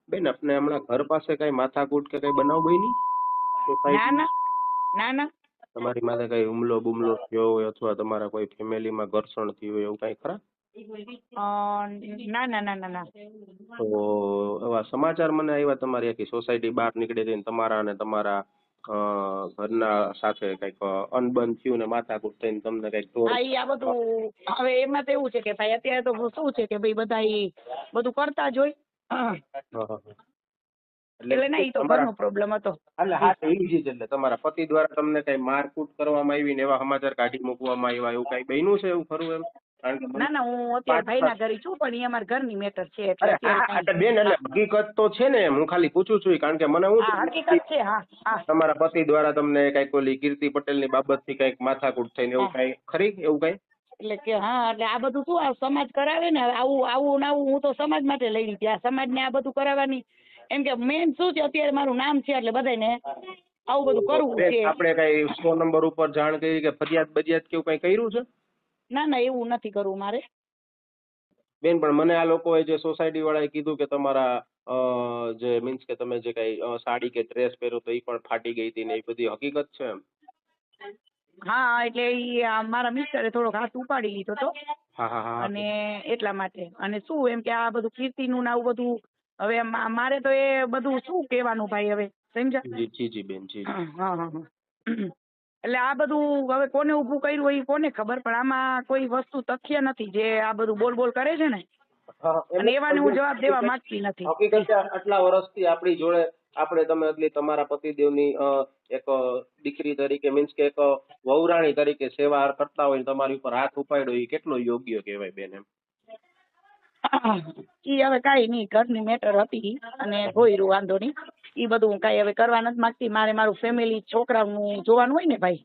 બેન આપને હમણાં ઘર પાસે કઈ માથાકૂટ કે કઈ બનાવ બની ના સોસાયટી ના ના ના. તમારી માથે કઈ હુમલો બુમલો થયો હોય અથવા તમારા કોઈ ફેમિલીમાં ઘર્ષણ થયું હોય એવું કઈ ખરા? ના ના ના ના ના. તો એવા સમાચાર મને આવ્યા તમારી આખી સોસાયટી બહાર નીકળી હતી ને તમારા અને તમારા ઘરના સાથે કઈક અનબન થયું ને માથાકૂટ થઈને તમને કઈક હા ઈ આ બધું હવે એમાં તો એવું છે કે ભાઈ અત્યારે તો શું છે કે ભાઈ બધા ઈ બધું કરતા જ હોય. એટલે ના ઈ તો તમારા ઘરનો પ્રોબ્લેમ હતો. એટલે હા તો ઈ જ એટલે તમારા પતિ દ્વારા તમને કઈ મારકૂટ કરવામાં આવી ને એવા સમાચાર કાઢી મૂકવામાં આવ્યા એવું કઈ બન્યું છે એવું ખરું એમ? કારણ કે મને ના ના હું અત્યારે પાંચ ભાઈના સાત ઘરે છું પણ ઈ અમારા ઘરની મેટર છે એટલે અરે અત્યારે હા કઈ. એટલે બેન એટલે હા હકીકત તો છે ને હું ખાલી પૂછું છું કારણ કે મને હું હા હકીકત છે. હા હા. તમારા પતિ દ્વારા તમને કઈક ઓલી કીર્તિ પટેલ ની બાબત થી કઈક માથાકૂટ થઈને એવું હા કઈ ખરી એવું કઈ? એટલે કે હા એટલે આ બધું શું આ સમાજ કરાવે ને આવું આવું ને આવું હું તો સમાજ માટે લઈ લીધી આ સમાજ ને આ બધું કરાવવાની એમ કે મેન શું છે અત્યારે મારું નામ છે એટલે બધાને આવું બધું કરવું બેન છે. આપણે કઈ 100 નંબર ઉપર જાણ કરી કે ફરિયાદ બરિયાદ કેવું કઈ કર્યું છે? ના ના એવું નથી કરવું મારે. બેન પણ મને આ લોકોએ જે સોસાયટી વાળાએ કીધું કે તમારા જે મીન્સ કે તમે જે કઈ સાડી કે ડ્રેસ પહેર્યો તો એ પણ ફાટી ગઈ હતી ને એ બધી હકીકત છે એમ? હા એટલે ઈ મારા મિસ્ટરે થોડોક હાથ ઉપાડી લીધો હતો હા હા હા અને એટલા માટે અને શું એમ કે આ બધું કીર્તિનું ને આવું બધું હવે મારે તો એ બધું શું કહેવાનું ભાઈ હવે સમજ્યા. જી જી જી બેન જી જી. હા હા હા. એટલે આ બધું હવે કોને ઊભું કર્યું હોય એ કોને ખબર પણ આમાં કોઈ વસ્તુ તથ્ય નથી જે આ બધું બોલ બોલ કરે છે ને હા એમ અને એવાને હું જવાબ દેવા માંગતી નથી. હકીકત છે આટલા વર્ષથી આપણી જોડે આપણે તમે એટલી તમારા પતિદેવની એક દીકરી તરીકે મીન્સ કે એક વહુરાણી તરીકે સેવા કરતા હોય ને તમારી ઉપર હાથ ઉપાડ્યો એ કેટલો યોગ્ય કહેવાય બેન એમ? ઈ હવે કાંઈ નહીં ઘરની મેટર હતી અને ભોયરું વાંધો નહીં ઈ બધું હું કાંઈ હવે કરવા નથી માંગતી મારે મારું ફેમિલી છોકરાનું જોવાનું હોય ને ભાઈ.